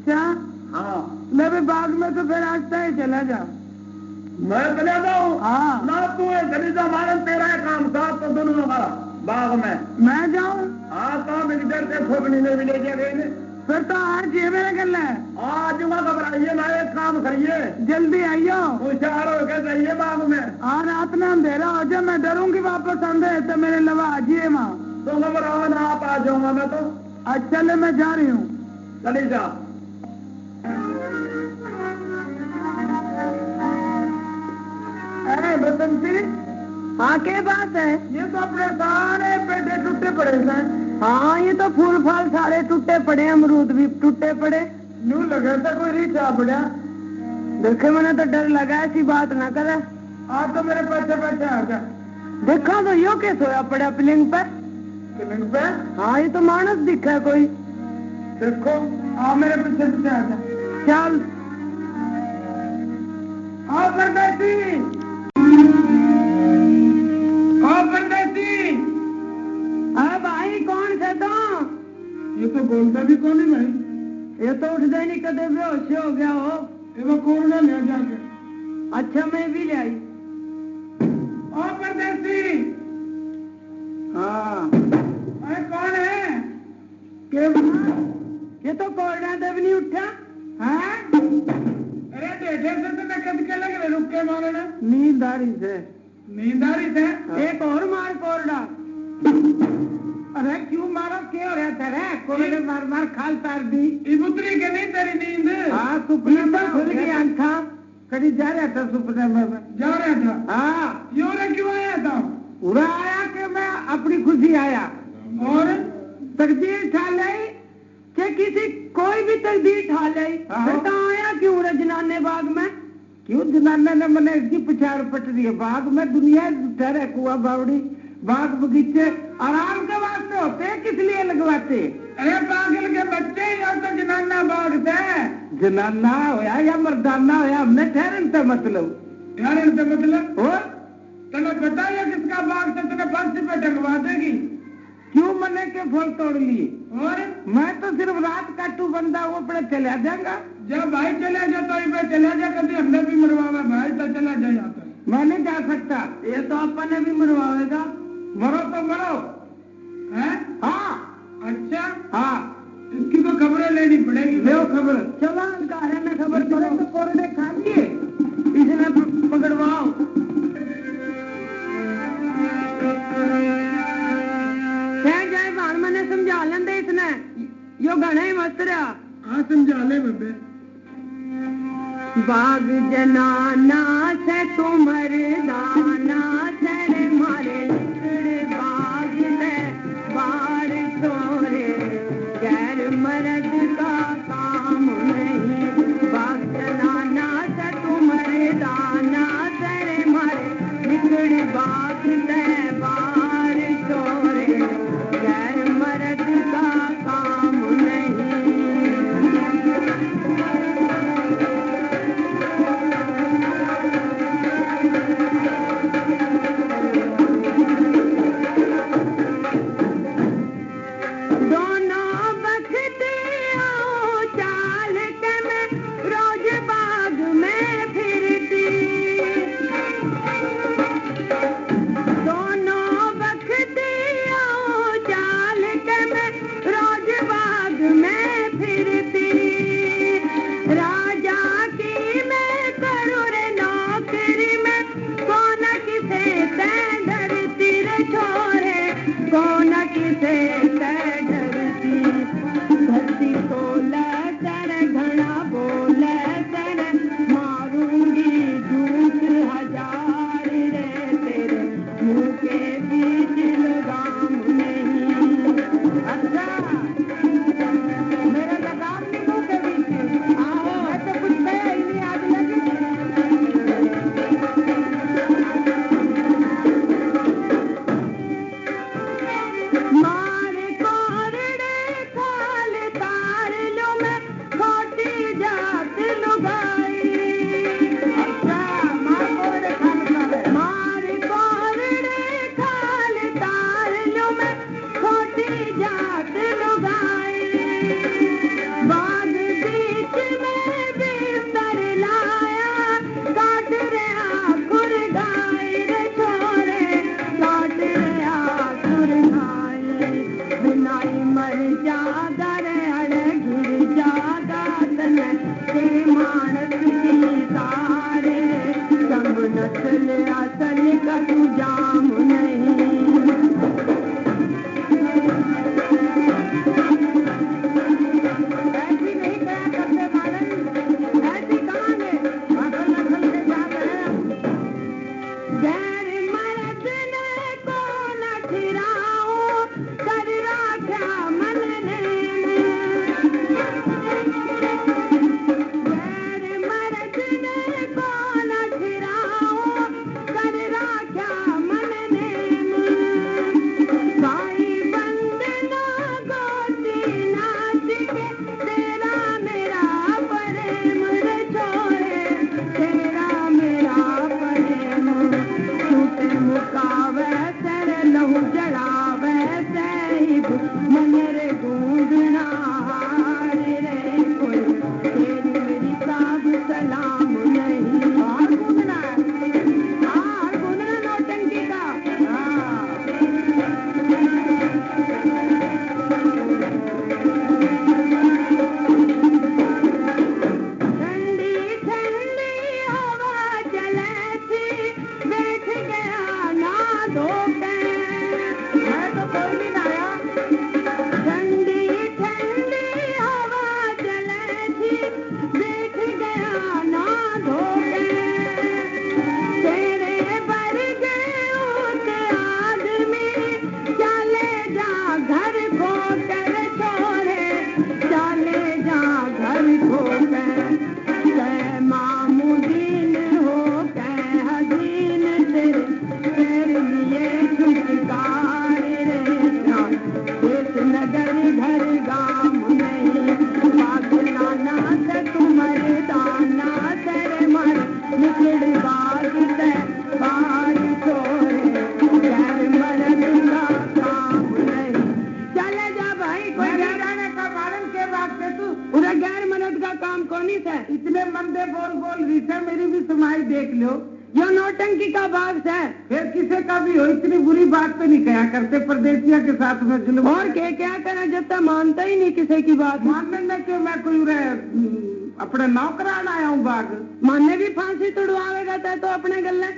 अच्छा हाँ ले भाई बाग में तो फिर आस्ता ही चला जा। मैं चले जाऊँ? हाँ ना तू चली जा, मारन तेरा है काम साथ तो दोनों का बाग में मैं जाऊँ? हाँ काम इधर से ठोकनी ने भी ले गए फिर तो आज ये मेरा गल है। आज वहाँ घबराइए ना, एक काम करिए जल्दी आइयो, होशियार होकर जाइए बाग में। हाँ रात में अंधेरा हो जाए, मैं डरूंगी वापस आंधे तो मेरे लवा आ जाइए वहाँ। तो घबराओ ना, आप आ जाऊंगा मैं तो। अच्छा ले मैं जा रही हूँ। चली जा। अरे बसंती, हाँ क्या बात है? ये तो अपने सारे पेटे टूटे पड़े हैं। हाँ ये तो फूल फाल सारे टूटे पड़े, अमरूद भी टूटे पड़े। यूं लगा था कोई रीछा पड़ा। देखे मैंने तो डर लगा, ऐसी बात ना करे। आप तो मेरे पीछे पीछे आ जा। देखा तो यो के सोया पड़ा पिलिंग पे। पिलिंग पे? हाँ ये तो मानस दिखा है कोई। देखो आ मेरे पीछे पीछे आ जा। चल आओ परदेसी, आओ परदेसी। अरे भाई कौन से तो? ये तो बोलता भी कौन है भाई? ये तो उठ जाए नहीं, कदे बेहोश हो गया हो। ये कौन ना ले जाके? अच्छा मैं भी ले आई। ओ परदेसी। हाँ अरे कौन है? के ये तो कोरडा दब नहीं उठा। हाँ अरे डेढ़ से तो मैं कद के लग रहे, रुक के मारना। नींदारी से। नींदारी से? एक और मार कोरडा। अरे क्यों मारो, क्या हो रहा था? कोरडे मार मार खाल तार दी। इबुतरी के नहीं तेरी नींद? हाँ सुपने में खुल गया था, कभी जा रहा था सुपने में। जा रहा था? हाँ। यूं क्यों आया था? पूरा आया कि मैं अपनी खुशी आया। और तकदीर ठा लाई कि किसी कोई भी तकदीर ठा लाई। बेटा आया क्यों रे जनाने बाग में? क्यों जनाने ने मैंने इसकी पिछाड़ पट दी है। बाग में दुनिया ठहरे, कुआ बावड़ी बाग बगीचे आराम के वास्ते होते हैं, किस लिए लगवाते? अरे पागल के बच्चे, या तो जनाना बाग थे। जनाना होया या मर्दाना होया, हमने ठहरन से मतलब। ठहरन से मतलब? और तने पता है किसका बाग था? तने फांसी पे टंगवा देगी। क्यों मने के फल तोड़ लिए? और मैं तो सिर्फ रात काटू बंदा, वो अपने चला जाएगा। जब भाई चले जा तो चला जा, कभी हमने भी मरवावा भाई तो चला जा। यहाँ पर मैं नहीं जा सकता, ये तो अपने भी मरवाएगा। मरो तो मरो है? हाँ अच्छा हाँ, इसकी तो खबरें लेनी पड़ेगी। ले खबर, चलो गारे में खबर करो तो कोरडे खा लिए, इसने पकड़वाओ। जाए बाहर मैंने समझा लेंदे इसने, यो गणे ही मस्त रहा। हाँ समझा ले बब्बे। बाग जनाना से तुमर दाना तेरे मारे बाग ले बार तोरे, गैर मर्द का काम नहीं। बाग जनाना से तुमर दाना तेरे मारे निकड़ बाग ले बार तोरे, गैर मर्द का काम नहीं। कौनी से इतने मंदे बोल रही है, मेरी भी सुनाई देख लो। यो नौटंकी का भाग है, फिर किसे का भी हो इतनी बुरी बात तो नहीं कहा करते परदेसिया के साथ में जुल्म। और क्या करें जब तक मानता ही नहीं किसी की बात। मानने में क्यों, मैं कोई अपने नौकरान आया हूँ बाग मानने भी फांसी तुड़वाएगा तो अपने गले।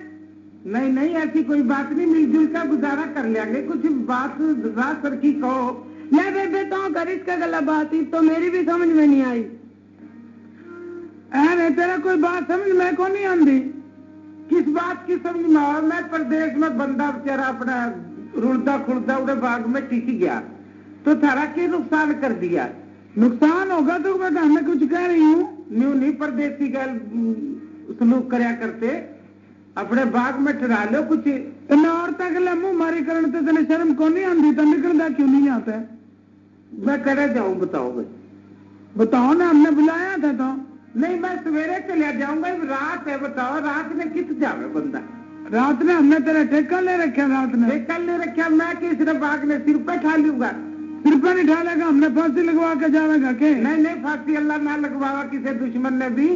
नहीं ऐसी कोई बात नहीं, मिलजुल का गुजारा कर लेंगे। कुछ बात रात सर की कहो। मैं बेबे तो कर इसका गला बात ही तो मेरी भी समझ में नहीं आई। अरे तेरा कोई बात समझ में को नहीं आती, किस बात की समझ में आओ। मैं प्रदेश में बंदा बेचारा अपना रुड़दा खुड़दा उड़े बाग में टिक गया तो थारा के नुकसान कर दिया। नुकसान होगा तो मैं कुछ कह रही हूँ, न्यू नहीं परदेसी गैल सलूक करया करते, अपने बाग में ठहरा लो। कुछ औरता के मुंह मारी करने से तेने शर्म को नहीं आती तो निकलता क्यों नहीं आता है? मैं करे जाऊं, बताओ भाई, बताओ ना, हमने बुलाया था तो। नहीं मैं सवेरे चलिया जाऊंगा, रात है, बताओ रात में कित जावे बंदा। रात में हमने तेरा ठेका ले रखा, रात में ठेका ले रखा, मैं किस बाग ने सिर पे ठा लूंगा। सिर पे नहीं ढालेगा, हमने फांसी लगवा के जाएगा के? नहीं फांसी अल्लाह ना लगवावा किसी दुश्मन ने भी।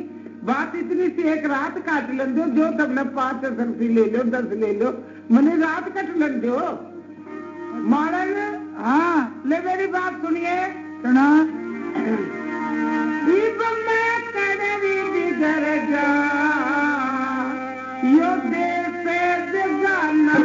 बात इतनी सी एक रात काट लन दो, जो तुमने 5 सरसी ले लो 10 ले लो, मैंने रात कट लन दो मारन। हाँ ले मेरी बात सुनिए, सुना। यो देश जगाना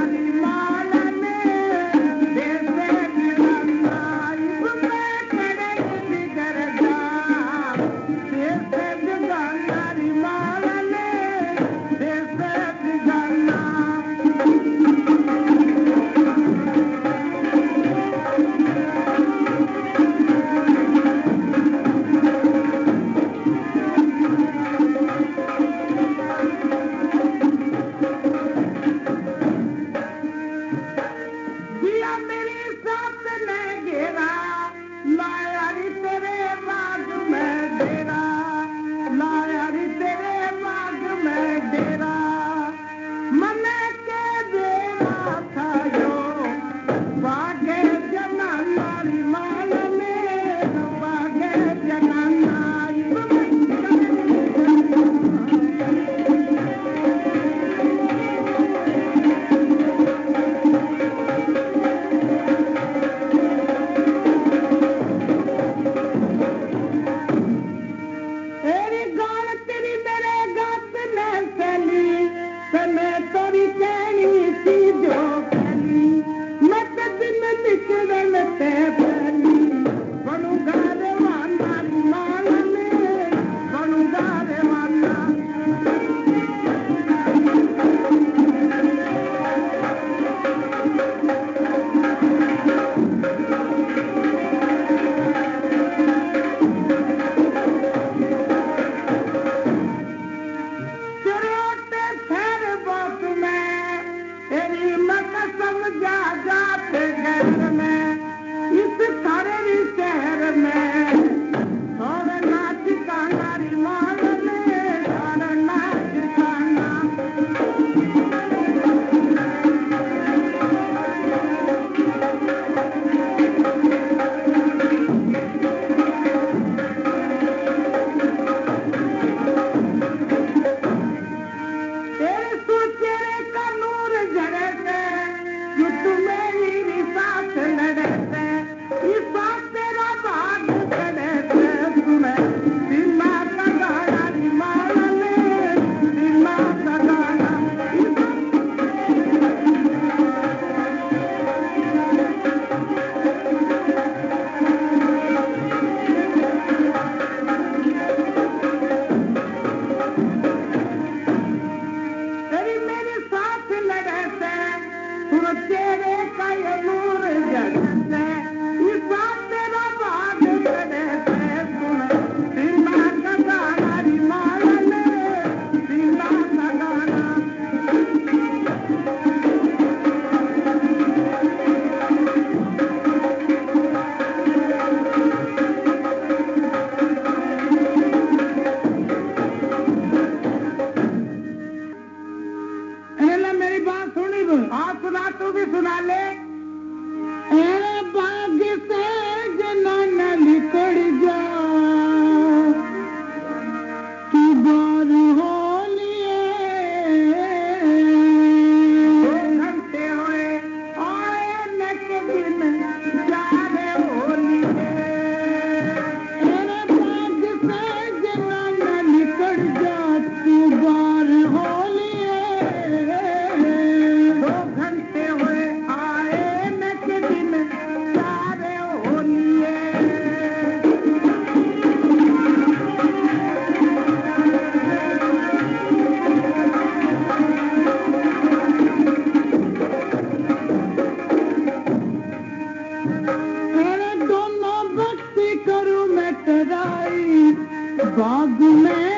बाग में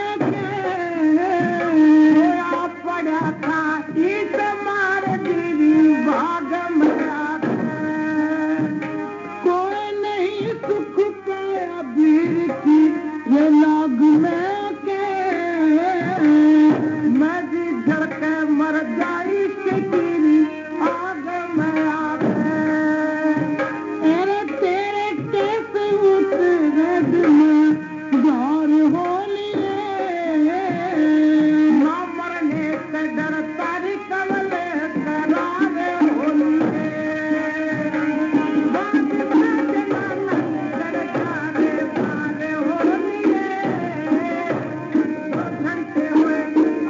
पड़ा था इस मार दीदी बाग में कोई नहीं सुख पाया वीर की ये लाग में के मैं जी झड़ के मर जाई तेरी आग में आके अरे तेरे कैसे उतरे दिल में गार हो लिए ना मरने से डरता री कमले करारे हो लिए बात में जनाना डरकारे सारे हो लिए घंटे हुए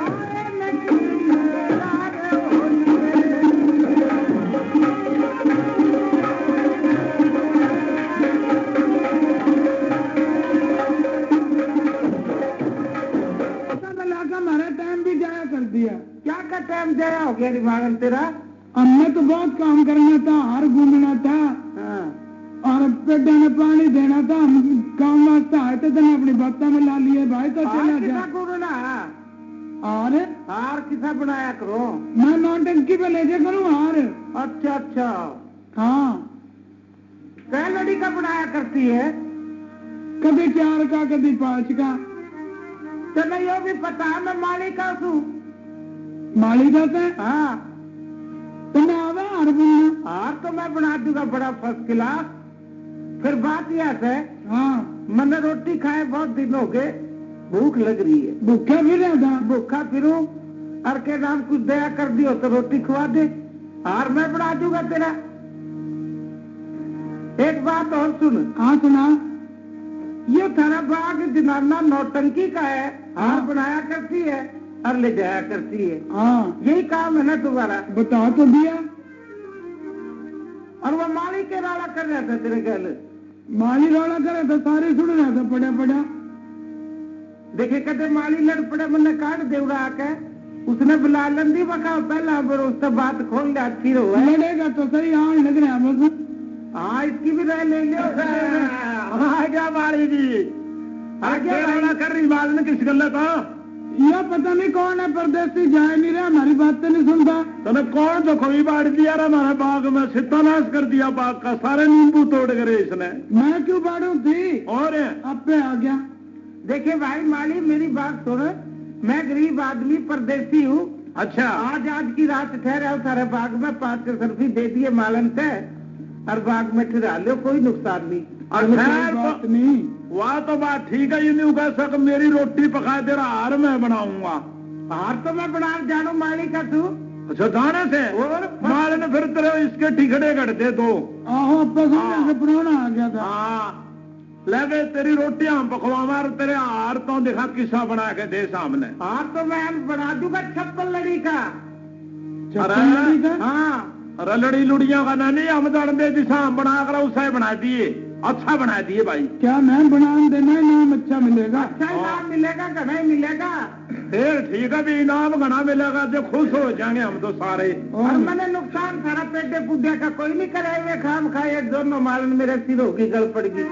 आए नकी करारे हो लिए पता लगा हमारा टाइम भी जाया कर दिया क्या का टाइम जाया हो गया दिमाग तेरा हमने तो बहुत काम करना था हर घूमना था और पेड़ में पानी देना था हम काम वास्ते आए थे तो अपनी बातों में ला लिए भाई तो चला जा और हार किसा बनाया करो मैं नौटंकी पे ले जा करूँ हार अच्छा अच्छा हाँ क्या लड़ी का बनाया करती है कभी 4 का कभी 5 का चलो ये भी पता है मैं मालिका हूँ मालिका से हाँ तो मैं आवे हार बनना हार तो मैं बना दूंगा बड़ा फर्स्ट क्लास फिर बात यह है हाँ मैंने रोटी खाए बहुत दिन हो गए भूख लग रही है भूखा फिर था भूखा फिरूं और के नाम कुछ दया कर दियो तो रोटी खुआ दे हार मैं बना दूंगा तेरा एक बात और सुन हाँ सुना ये थारा बाग जनाना नौटंकी का है हार बनाया करती है और ले जाया करती है हाँ यही काम है ना तुम्हारा बता तो दिया और वो माली के राला कर रहा था तेरे गल माली राला कर रहा था सारे सुन रहा था पड़ा पड़ा देखे कहते माली लड़ पड़े मैंने काट दे उड़ा के उसने बुला लंदी बका पहला फिर उससे बात खोल ले अच्छी हो लड़ेगा तो सही हाँ लग रहा है बस हाँ इसकी भी राय ले लियो आजा माली जी आगे राला कर रही बात ने किस गल था यह पता नहीं कौन है परदेसी जाए नहीं रहा हमारी बात नहीं सुनता तूने कौन तो खोई बाढ़ दिया रहा हमारे बाग में सित्तानाश कर दिया बाग का सारे नींबू तोड़ करे इसने मैं क्यों बाढ़ू थी और अब पे आ गया देखिए भाई माली मेरी बात सुन मैं गरीब आदमी परदेसी हूँ अच्छा आज की रात ठहरा हूँ सारे बाग में 5 सर्फी दे दिए मालन से और बाग में ठहरा लो कोई नुकसान नहीं और बात नहीं वह तो बात ठीक है ये नहीं कह सक मेरी रोटी पका तेरा हार मैं बनाऊंगा हार तो मैं बना जानू माली का तू अच्छा दाने से और माल ने फिर तेरे इसके ठिकड़े कटते तो आहो पुराना आ गया था हाँ लगे तेरी रोटी हम पकवा तेरे हार तो दिखा किस्सा बना के दे सामने हार तो मैं बना दूंगा 56 लड़ी का हाँ अरे लड़ी लुड़िया का ना नहीं हम दे दिशा हम बना कर उसे बना दिए अच्छा बना दिए भाई क्या मैं बना देना इनाम अच्छा मिलेगा अच्छा इनाम मिलेगा घना ही मिलेगा फिर ठीक है भी इनाम घना मिलेगा जो खुश हो जाएंगे हम तो सारे और मैंने नुकसान सारा पेटे पूजा का कोई नहीं करे हुए खाम खाए दोनों मालन मेरे सिरों की गल पड़ गई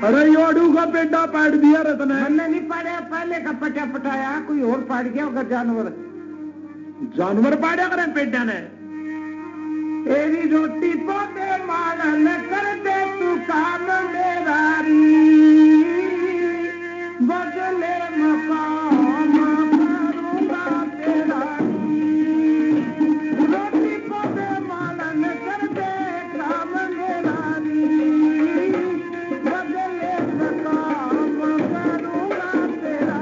अरे योडू का पेटा पाट दिया रतन मैंने नहीं पाड़ा पहले का पटा पटाया कोई और पाट गया होगा जानवर जानवर पाड़ा करें पेटा ने तेरी रोटी पोते मालन कर दे तू काम मेरा बदले मकाम करूंगा तेरा रोटी पोते मालन कर दे काम मेरा बदले मकाम करूंगा तेरा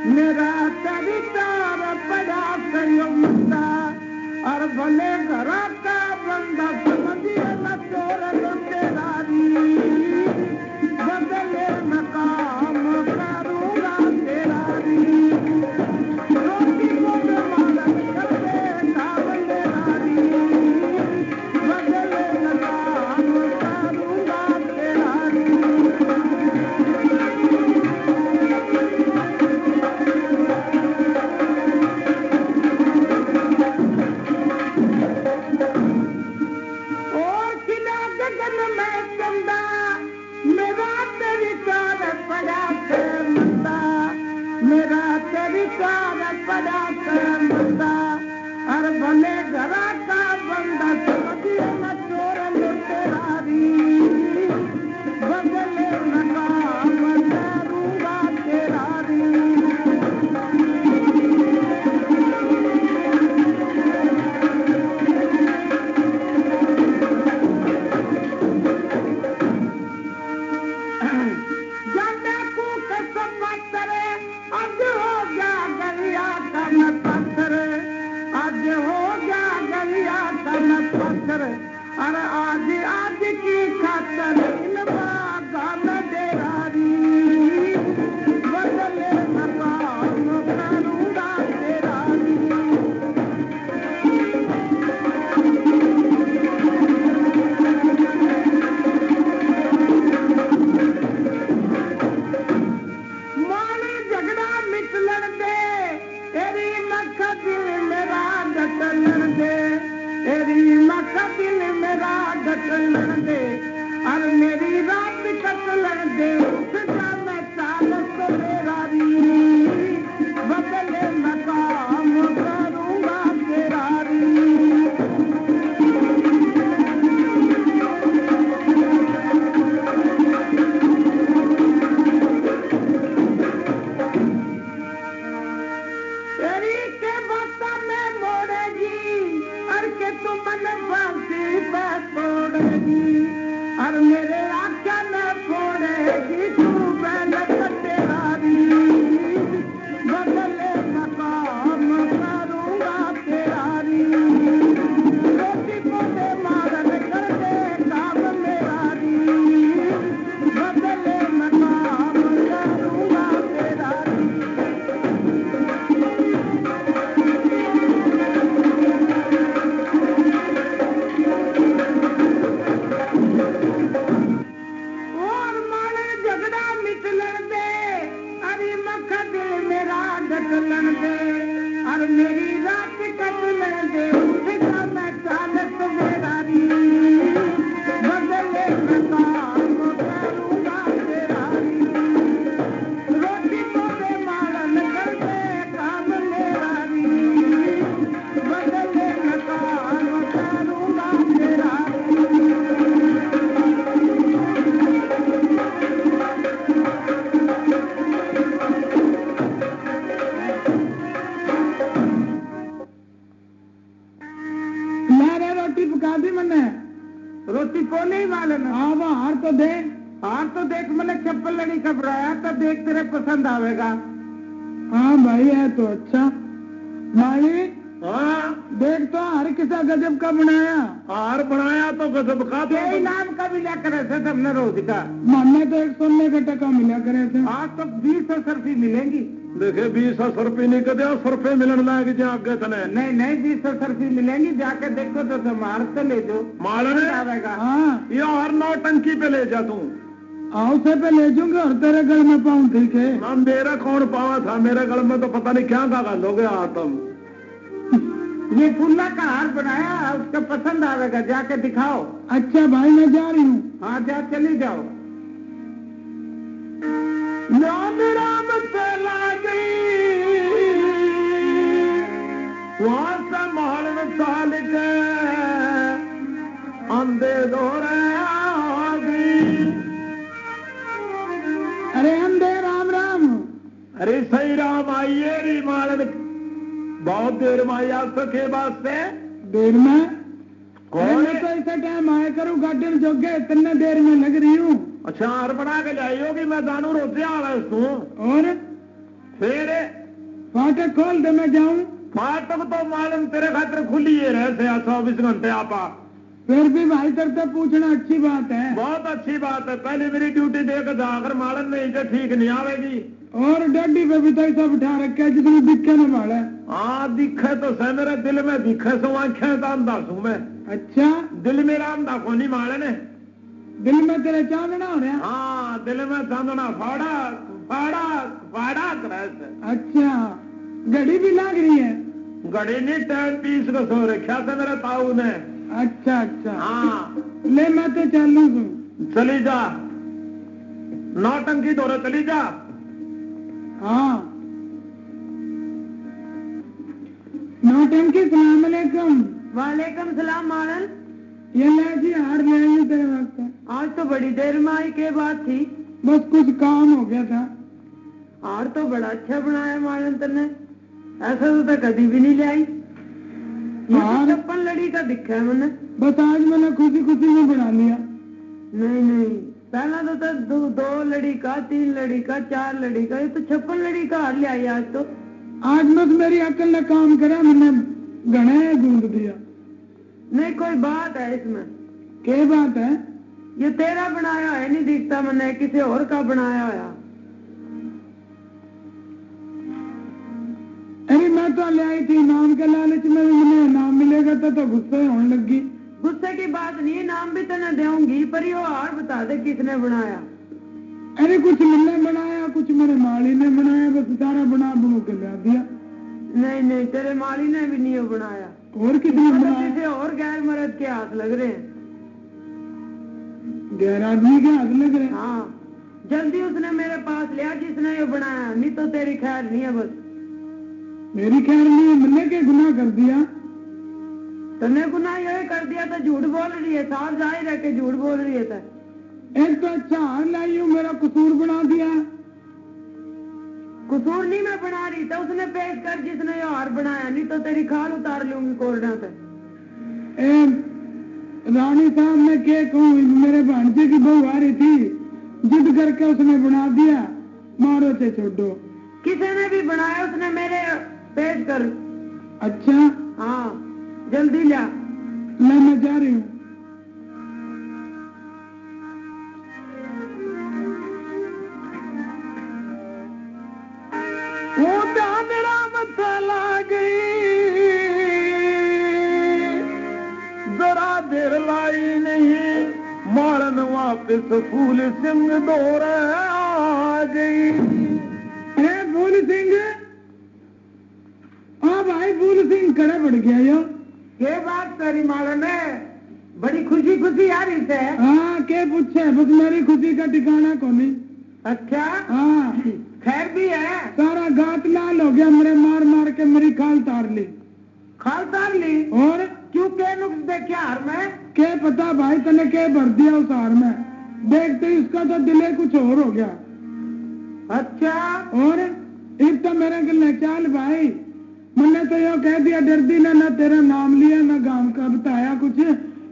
मेरा चरितार पड़ा करियो मंदा और भले घर का बंदा समझिए न तेरा बदले मकाम करूंगा तेरा रोटी को मालन कर दे काम मेरा बदले मकाम करूंगा तेरा भले घरा का बंदा समझिए न चोर लुटेरारी बदले नकाम करूंगा तेरारी अरे आज आज की खातर इन बागान डेरारी बदले मकाम करूंगा तेरारी माने झगड़ा मिटलन दे तेरी मख दिल मेरा डटलन दे तेरी मख दिल मेरा डटलन दे और मेरी रात कटलन दे सजा मैं चाल तेरारी बदले मकाम करूंगा तेरारी तेरी के बता में मोड़ेगी और के तू मन फांसी पे तोड़ेगी और मेरे आँखें में फोड़ेगी तू बैल तेरारी बदले मकाम करूंगा तेरारी रोटी को दे मारन कर दे काम मेरारी बदले मकाम करूंगा तेरारी और माने झगड़ा मिटलन दे अरे मख दिल मेरा डटलन दे और मेरी रात कटलन दे उठा मैं चालत मेरारी बदले मकाम करूंगा तेरारी रोटी को दे मारन कर दे काम मेरारी बदले मकाम करूंगा तेरारी मेरे रोटी पका दी मैंने रोटी को नहीं मालूम हाँ वो हार तो देख मैंने चप्पल लड़ी घबराया तो देख तेरे पसंद आवेगा हाँ भाई है तो अच्छा भाई हाँ देख तो हार किसा गजब का बनाया हार बनाया तो गजब का यही नाम का मिला करे थे तुमने रोज का मानने तो 100 का टका मिला करे थे आज तो 20 सरफी मिलेंगी देखे 20 सरफी नहीं कर सरफे मिलन लागे जो आगे तने नहीं 20 सरफी मिलेंगी जाके देखो तो मार तो ले दो मारने आवेगा हाँ ये और नौटंकी पे ले जा तू आओ से पे ले जाऊंगा और तेरे गल में पाऊं ठीक है ना मेरा कौन पावा था मेरे गल में तो पता नहीं क्या गाल हो गया तुम ये फुल्ला का हार बनाया उसका पसंद आवेगा जाके दिखाओ अच्छा भाई मैं जा रही हूँ हाँ जा चली जाओ राम राम चला गई वहां से महल में साल के अंधे दौरे आ गई अरे अंधे राम राम अरे सही राम आइए री मालन बहुत देर में आई आप सके वास्ते देर में कौन तो ऐसा टाइम आया करूँ गाड़ी में जोगे इतने देर में लग रही हूँ अच्छा हार बना के लाई होगी मैं जानू रोते आ रहा तू और फिर फाटक खोल दे मैं जाऊं फाटक तो मालूम तेरे खातिर खुली है रहे 24 घंटे आपा फिर भी भाई तेरे पूछना अच्छी बात है बहुत अच्छी बात है पहले मेरी ड्यूटी देकर जाकर मालूम नहीं तो ठीक नहीं आवेगी और डड्डी पे भी तो सब उठा रखे जिसमें दिखे न वाला हाँ दिखे तो सह मेरे दिल में दिखे सो आंखें तो अंधा हूँ मैं अच्छा दिल मेरा अंधा को नहीं मारे ने दिल में तेरे चांदना हो रहा हाँ दिल में चांदना फाड़ा फाड़ा फाड़ा तरह अच्छा घड़ी भी लग रही है घड़ी नहीं टाइम 20 को सो रखा था मेरे ताऊ ने अच्छा अच्छा हाँ ले मैं तो चलू तू चली जा नौटंकी दौरे चली जा हाँ नौटंकी सलाम अलैकुम। वालेकुम सलाम मारन। ये ले जी हार ले आई तेरे वास्ते। आज तो बड़ी देर में आई, के बात थी? बस कुछ काम हो गया था। हार तो बड़ा अच्छा बनाया मारन तने, ऐसा तो कभी भी नहीं ले आई। ये छप्पन लड़ी का दिखा है मैंने। बस आज मैंने खुशी खुशी में बना लिया। नहीं नहीं, पहला तो दो लड़ी का, 3 लड़ी का, 4 लड़ी का, ये तो 56 लड़ी का हार ले आई आज तो। आज बस मेरी अकल ने काम करा, मैंने गणे गूंद दिया। नहीं कोई बात है इसमें। क्या बात है? ये तेरा बनाया है नहीं दिखता मैंने, किसी और का बनाया है। अरे मैं तो ले आई थी नाम के लालच में, मुझे नाम मिलेगा तो गुस्से होने लगी। गुस्से की बात नहीं, नाम भी तो न दूंगी, पर ये हार बता दे किसने बनाया। अरे कुछ मैंने बनाया, कुछ मेरे माली ने बनाया, बस सारा बना बनू के ला दिया। नहीं नहीं, तेरे माली ने भी नहीं बनाया। और किसने बनाया? किसी और गैर मर्द के हाथ लग रहे हैं। गैर आदमी के हाथ लग रहे हैं? हाँ, जल्दी उसने मेरे पास लिया जिसने ये बनाया, नहीं तो तेरी खैर नहीं है। बस मेरी खैर नहीं है, मैंने क्या गुनाह कर दिया? तने गुनाह ये कर दिया तो झूठ बोल रही है, साफ जाहिर है कि झूठ बोल रही है। एक तो अच्छा हार लाई हूं, मेरा कसूर बना दिया। कसूर नहीं मैं बना रही, तो उसने पेश कर जिसने ये हार बनाया, नहीं तो तेरी खाल उतार लूंगी कोर्डा से। रानी साहब मैं क्या कहूँ, मेरे भांजे की बहू आ रही थी, जिद करके उसने बना दिया, मारो से छोड़ो। किसी ने भी बनाया, उसने मेरे पेश कर। अच्छा हाँ, जल्दी ला। मैं जा रही हूँ। वो मेरा मसाला गई, जरा देर लाई नहीं, मारन वापिस फूल सिंह दौड़ आ गई। फूल सिंह, हाँ भाई फूल सिंह खड़ा पड़ गया यो। ये बात तेरी मारन है, बड़ी खुशी खुशी आ रही थे। हाँ के पूछे, बस मेरी खुशी का ठिकाना कोनी। अच्छा हाँ, खैर भी है। सारा गात लाल हो गया, मेरे मार मार के मेरी खाल तार ली। खाल तार ली? और क्यों, के नुक्स देखे हार में? क्या पता भाई, तने क्या भर दिया उस हार में, देखते ही उसका तो दिले कुछ और हो गया। अच्छा, और एक तो मेरे गले चाल भाई, मैंने तो यो कह दिया डरदी ना तेरा नाम लिया ना गांव का बताया कुछ,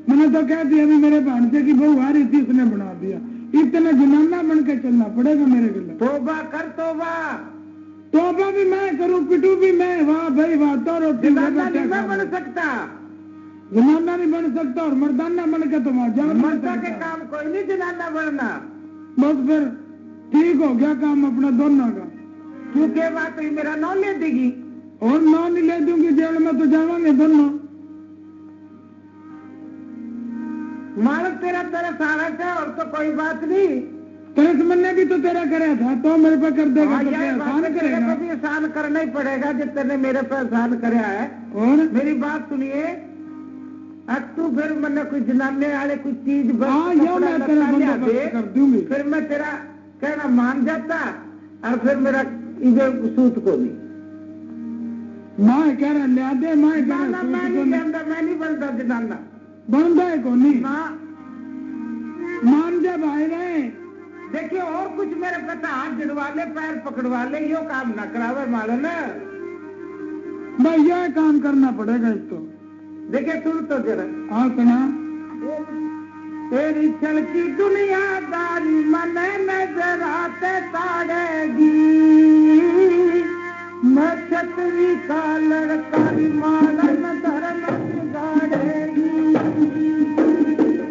मैंने तो कह दिया भी मेरे भांजे की बहू आ रही थी, उसने बना दिया। इतना जनाना बन के चलना पड़ेगा मेरे गले। तोबा कर तोबा। तोबा भी मैं करूं, पिटू भी मैं, वाह भाई वाह। तो रोटी जनाना नहीं मैं बन सकता, जनाना नहीं बन सकता, और मर्दाना बन के तो मर्दा के काम कोई नहीं जनाना बनना। बस फिर ठीक हो गया काम अपना दोनों का। क्योंकि बात ही मेरा नाम ले देगी, और नाम नहीं ले दूंगी, जेल में तो जावांगे दोनों। मालक तेरा सारा था, और तो कोई बात नहीं। तेरे मैंने भी तो तेरा कराया था, तो मेरे पे कर देगा तो आसान करेगा। भी आसान करना ही पड़ेगा जब तेने मेरे पे आसान कराया है। और मेरी बात सुनिए, अब तू फिर मैंने कुछ जनाने वाले कुछ चीज कर दूंगी, फिर मैं तेरा कहना मान जाता, और फिर मेरा इधर सूत को नहीं मैं कह रहा लिया दे। मैं नहीं बनता जनाना, बनता है को नहीं मान जा भाई रहे। देखिए और कुछ मेरे पता हाथ जड़वा ले, पैर पकड़वा ले, यो काम ना करावे मालूम ना भाई, यह काम करना पड़ेगा इसको। देखिए सुन तो जरा। हाँ सुना। तेरी चलती दुनियादारी मन नजर आते ताड़ेगी, मैं छतरी का लड़का मालन धर्म गाड़ेगी।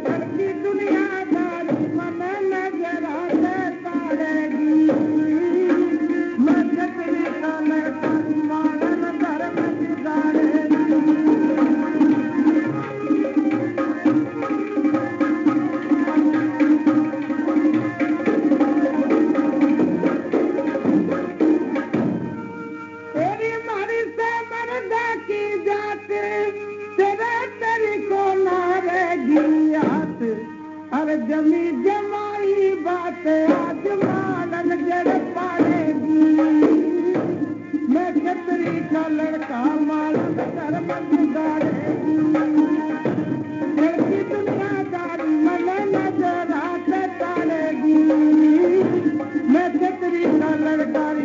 चलती दुनियादारी मन नजर आते ताड़ेगी, मैं छतरी का लड़का मालन धर्म गाड़ेगी। जमी जमाई बात आज मालन जड़ पाएगी, मैं छतरी का लड़का मालन लड़कारी